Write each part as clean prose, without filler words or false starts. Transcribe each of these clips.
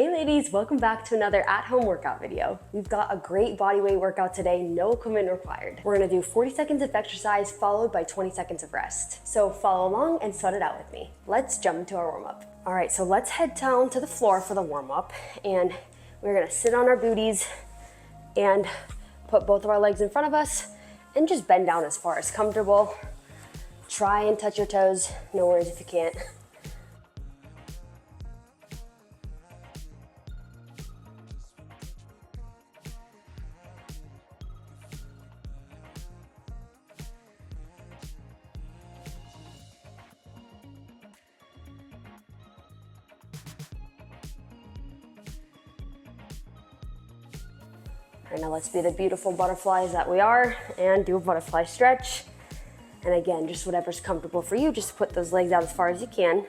Hey ladies, welcome back to another at-home workout video. We've got a great body weight workout today, no equipment required. We're gonna do 40 seconds of exercise followed by 20 seconds of rest. So follow along and sweat it out with me. Let's jump into our warm-up. All right, so let's head down to the floor for the warm-up, and we're gonna sit on our booties and put both of our legs in front of us and just bend down as far as comfortable. Try and touch your toes, no worries if you can't. All right, now let's be the beautiful butterflies that we are and do a butterfly stretch. And again, just whatever's comfortable for you, just put those legs out as far as you can.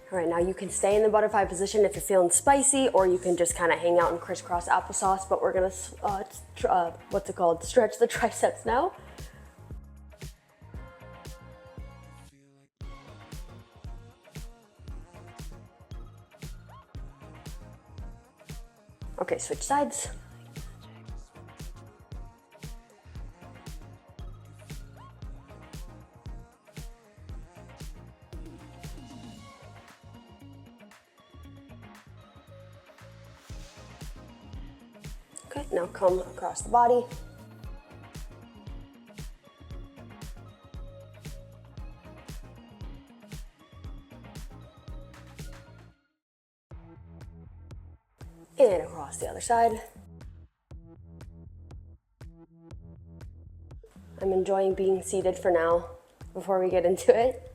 All right, now you can stay in the butterfly position if you're feeling spicy, or you can just kind of hang out in crisscross applesauce, but we're gonna, stretch the triceps now. Okay, switch sides. Okay, now come across the body. And across the other side. I'm enjoying being seated for now before we get into it.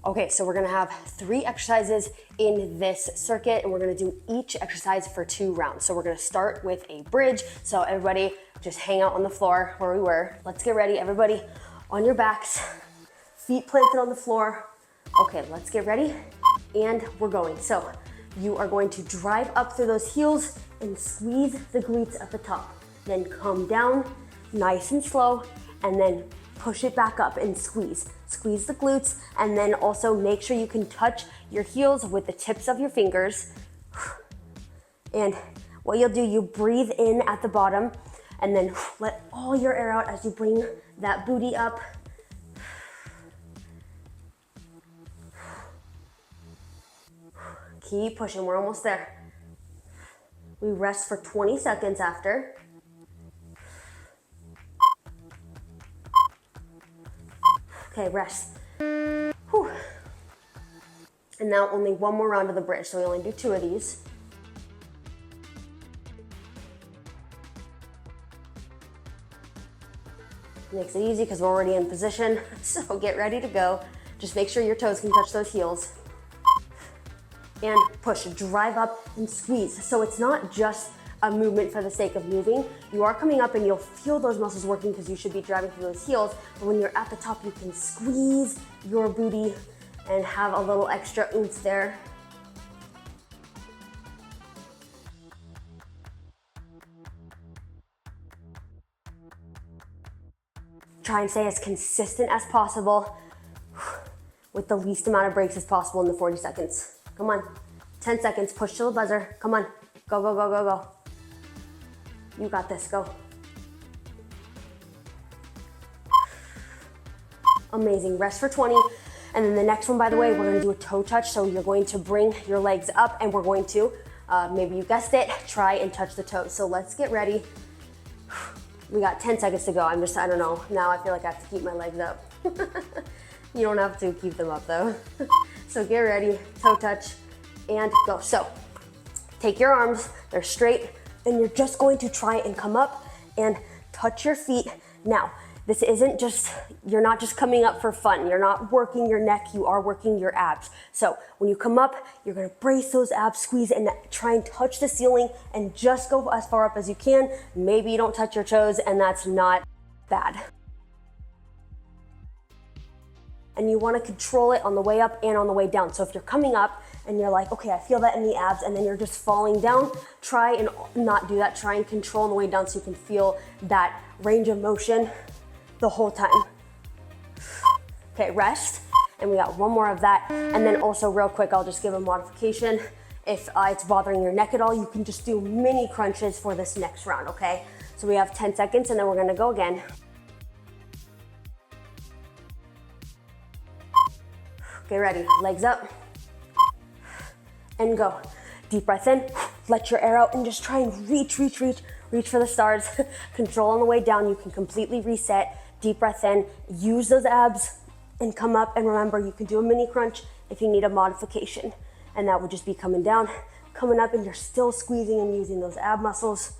Okay, so we're gonna have 3 exercises in this circuit, and we're gonna do each exercise for 2 rounds. So we're gonna start with a bridge. So everybody just hang out on the floor where we were. Let's get ready, everybody on your backs, feet planted on the floor. Okay, let's get ready, and we're going. So you are going to drive up through those heels and squeeze the glutes at the top. Then come down nice and slow, and then push it back up and squeeze. Squeeze the glutes, and then also make sure you can touch your heels with the tips of your fingers. And what you'll do, you breathe in at the bottom, and then let all your air out as you bring that booty up. Keep pushing, we're almost there. We rest for 20 seconds after. Okay, rest. Whew. And now only one more round of the bridge, so we only do 2 of these. Makes it easy because we're already in position, so get ready to go. Just make sure your toes can touch those heels. And push, drive up and squeeze. So it's not just a movement for the sake of moving. You are coming up and you'll feel those muscles working because you should be driving through those heels. But when you're at the top, you can squeeze your booty and have a little extra oomph there. Try and stay as consistent as possible with the least amount of breaks as possible in the 40 seconds. Come on, 10 seconds, push till the buzzer. Come on, go, go, go, go, go. You got this, go. Amazing, rest for 20. And then the next one, by the way, we're gonna do a toe touch. So you're going to bring your legs up, and we're going to, maybe you guessed it, try and touch the toes. So let's get ready. We got 10 seconds to go. I don't know. Now I feel like I have to keep my legs up. You don't have to keep them up though. So get ready, toe touch, and go. So take your arms, they're straight, and you're just going to try and come up and touch your feet. Now, this isn't just, you're not just coming up for fun. You're not working your neck, you are working your abs. So when you come up, you're gonna brace those abs, squeeze, and try and touch the ceiling and just go as far up as you can. Maybe you don't touch your toes, and that's not bad. And you want to control it on the way up and on the way down. So if you're coming up and you're like, okay, I feel that in the abs, and then you're just falling down, try and not do that. Try and control on the way down so you can feel that range of motion the whole time. Okay, rest. And we got one more of that. And then also real quick, I'll just give a modification. If it's bothering your neck at all, you can just do mini crunches for this next round, okay? So we have 10 seconds and then we're gonna go again. Okay, ready, legs up, and go. Deep breath in, let your air out, and just try and reach for the stars. Control on the way down, you can completely reset. Deep breath in, use those abs, and come up, and remember, you can do a mini crunch if you need a modification. And that would just be coming down, coming up, and you're still squeezing and using those ab muscles.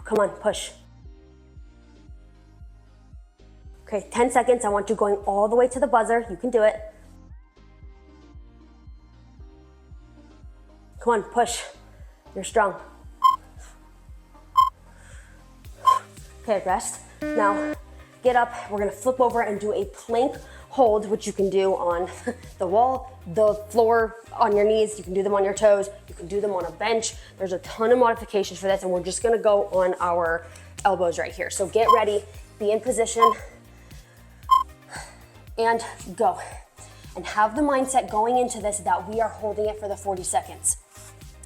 Come on, push. Okay, 10 seconds. I want you going all the way to the buzzer. You can do it. Come on, push. You're strong. Okay, rest. Now, get up. We're gonna flip over and do a plank hold, which you can do on the wall, the floor, on your knees. You can do them on your toes. You can do them on a bench. There's a ton of modifications for this, and we're just gonna go on our elbows right here. So get ready, be in position, and go. And have the mindset going into this that we are holding it for the 40 seconds.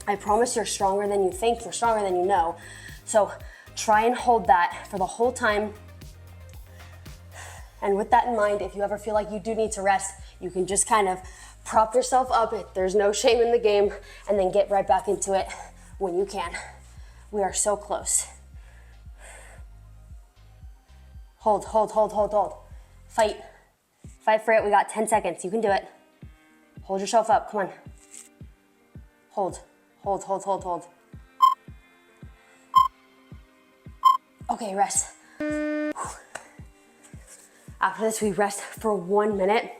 I promise you're stronger than you think, you're stronger than you know. So try and hold that for the whole time. And with that in mind, if you ever feel like you do need to rest, you can just kind of prop yourself up. There's no shame in the game, and then get right back into it when you can. We are so close. Hold, hold, hold, hold, hold. Fight. Fight for it. We got 10 seconds. You can do it. Hold yourself up. Come on. Hold, hold, hold, hold, hold. Okay, rest. After this, we rest for 1 minute.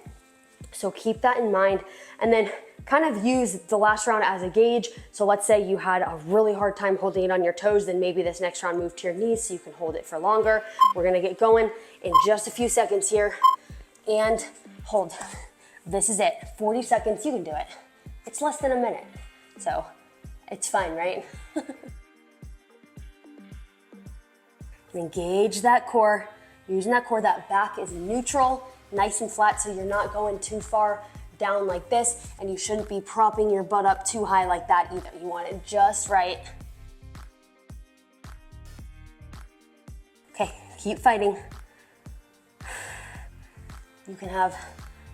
So keep that in mind, and then kind of use the last round as a gauge. So let's say you had a really hard time holding it on your toes, then maybe this next round move to your knees so you can hold it for longer. We're gonna get going in just a few seconds here, and hold. This is it, 40 seconds, you can do it. It's less than a minute, so it's fine, right? Engage that core. Using that core, that back is neutral, nice and flat, so you're not going too far down like this, and you shouldn't be propping your butt up too high like that either. You want it just right. Okay, keep fighting. You can have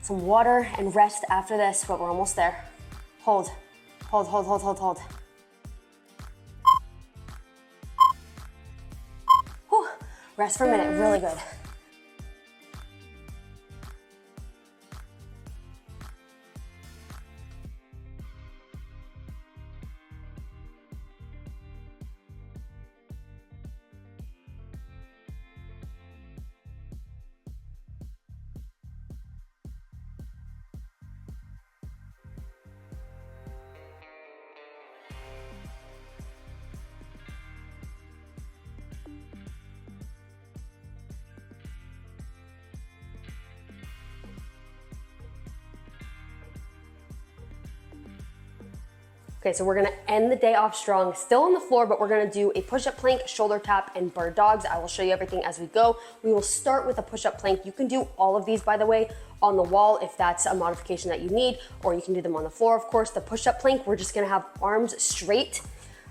some water and rest after this, but we're almost there. Hold, hold, hold, hold, hold, hold. Whew. Rest for a minute, really good. Okay, so we're gonna end the day off strong, still on the floor, but we're gonna do a push-up plank, shoulder tap, and bird dogs. I will show you everything as we go. We will start with a push-up plank. You can do all of these, by the way, on the wall if that's a modification that you need, or you can do them on the floor, of course. The push-up plank, we're just gonna have arms straight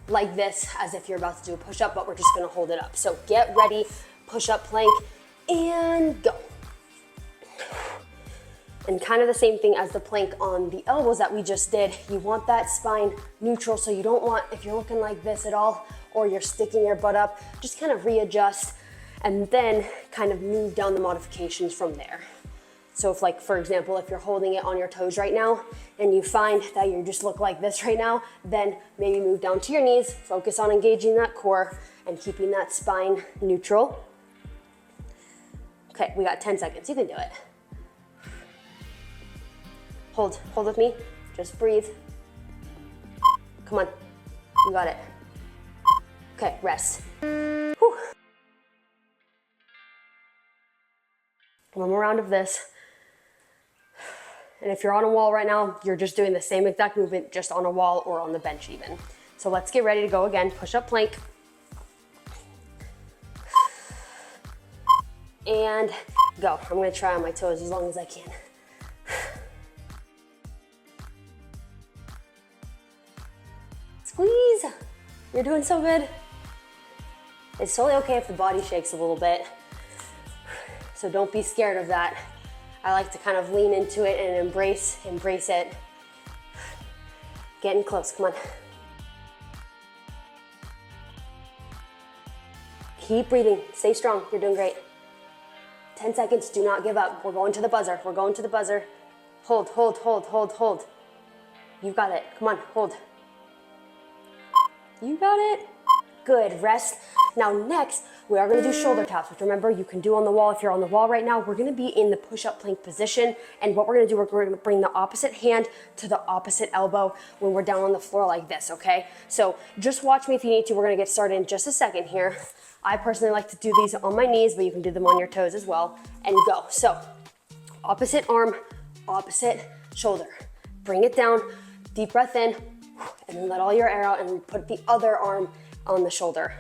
like this, as if you're about to do a push-up, but we're just gonna hold it up. So get ready, push-up plank, and go. And kind of the same thing as the plank on the elbows that we just did. You want that spine neutral, so you don't want, if you're looking like this at all, or you're sticking your butt up, just kind of readjust and then kind of move down the modifications from there. So if, like, for example, if you're holding it on your toes right now and you find that you just look like this right now, then maybe move down to your knees, focus on engaging that core and keeping that spine neutral. Okay, we got 10 seconds, you can do it. Hold with me, just breathe. Come on, you got it. Okay, rest. Whew. One more round of this. And if you're on a wall right now, you're just doing the same exact movement, just on a wall or on the bench even. So let's get ready to go again. Push up plank. And go. I'm gonna try on my toes as long as I can. Squeeze. You're doing so good. It's totally okay if the body shakes a little bit. So don't be scared of that. I like to kind of lean into it and embrace it. Getting close, come on. Keep breathing, stay strong, you're doing great. 10 seconds, do not give up. We're going to the buzzer, we're going to the buzzer. Hold, hold, hold, hold, hold. You got it, come on, hold. You got it. Good, rest. Now next, we are gonna do shoulder taps, which remember you can do on the wall. If you're on the wall right now, we're gonna be in the push-up plank position. And what we're gonna do, we're gonna bring the opposite hand to the opposite elbow when we're down on the floor like this, okay? So just watch me if you need to. We're gonna get started in just a second here. I personally like to do these on my knees, but you can do them on your toes as well. And go. So opposite arm, opposite shoulder. Bring it down, deep breath in, and then let all your air out and put the other arm on the shoulder.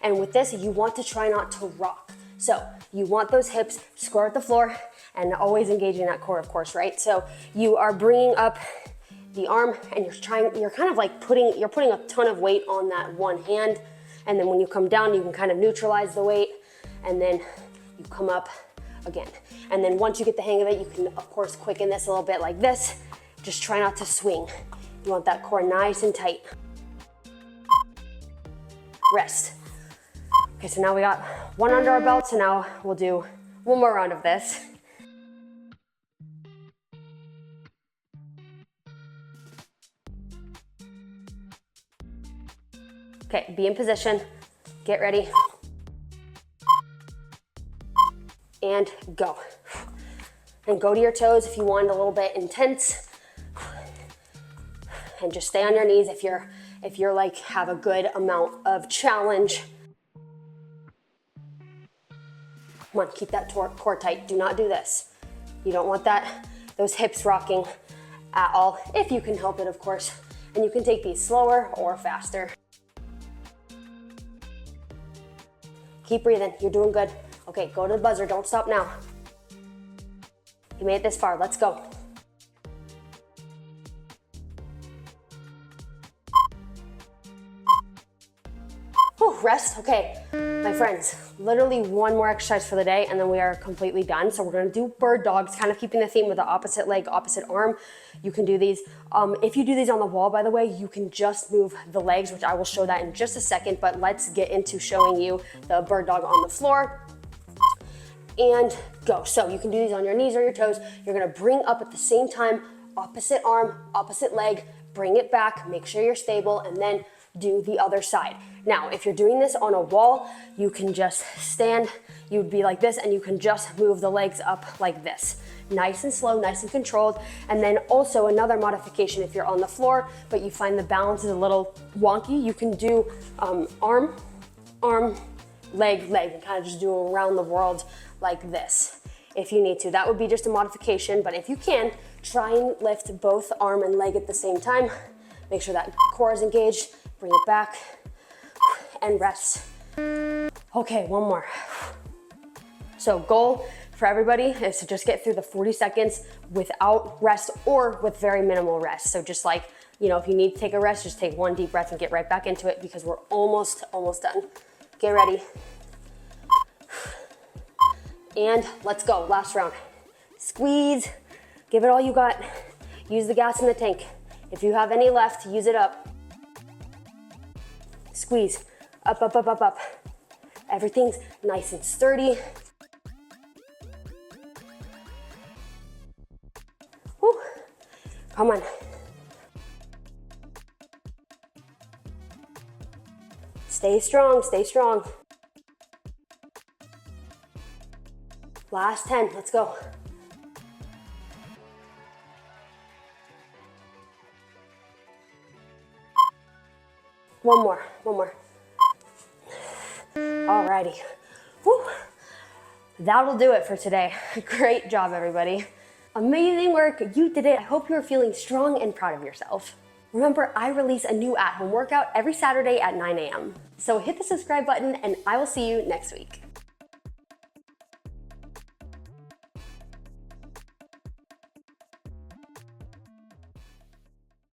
And with this, you want to try not to rock. So you want those hips square at the floor and always engaging that core, of course, right? So you are bringing up the arm and you're kind of like putting a ton of weight on that one hand. And then when you come down, you can kind of neutralize the weight and then you come up again. And then once you get the hang of it, you can, of course, quicken this a little bit like this. Just try not to swing. You want that core nice and tight. Rest. Okay, so now we got one under our belt, so now we'll do one more round of this. Okay, be in position, get ready, and go. And go to your toes if you want a little bit intense. And just stay on your knees if you're like have a good amount of challenge. Come on, keep that core tight. Do not do this. You don't want those hips rocking at all, if you can help it, of course. And you can take these slower or faster. Keep breathing, you're doing good. Okay, go to the buzzer, don't stop now. You made it this far, let's go. Whew, rest, okay. My friends, literally one more exercise for the day and then we are completely done. So we're gonna do bird dogs, kind of keeping the theme with the opposite leg, opposite arm. You can do these. If you do these on the wall, by the way, you can just move the legs, which I will show that in just a second, but let's get into showing you the bird dog on the floor. And go. So you can do these on your knees or your toes. You're gonna bring up at the same time, opposite arm, opposite leg, bring it back, make sure you're stable, and then do the other side. Now, if you're doing this on a wall, you can just stand, you would be like this, and you can just move the legs up like this. Nice and slow, nice and controlled. And then also another modification, if you're on the floor, but you find the balance is a little wonky, you can do arm, leg, leg, and kind of just do around the world like this, if you need to. That would be just a modification, but if you can, try and lift both arm and leg at the same time. Make sure that core is engaged, bring it back, and rest. Okay, one more. So goal for everybody is to just get through the 40 seconds without rest or with very minimal rest. So just like, you know, if you need to take a rest, just take one deep breath and get right back into it because we're almost done. Get ready. And let's go, last round. Squeeze, give it all you got. Use the gas in the tank. If you have any left, use it up. Squeeze, up, up, up, up, up. Everything's nice and sturdy. Whew. Come on. Stay strong, stay strong. Last 10, let's go. One more. Alrighty. Whew. That'll do it for today. Great job, everybody. Amazing work, you did it. I hope you're feeling strong and proud of yourself. Remember, I release a new at-home workout every Saturday at 9 a.m. So hit the subscribe button and I will see you next week.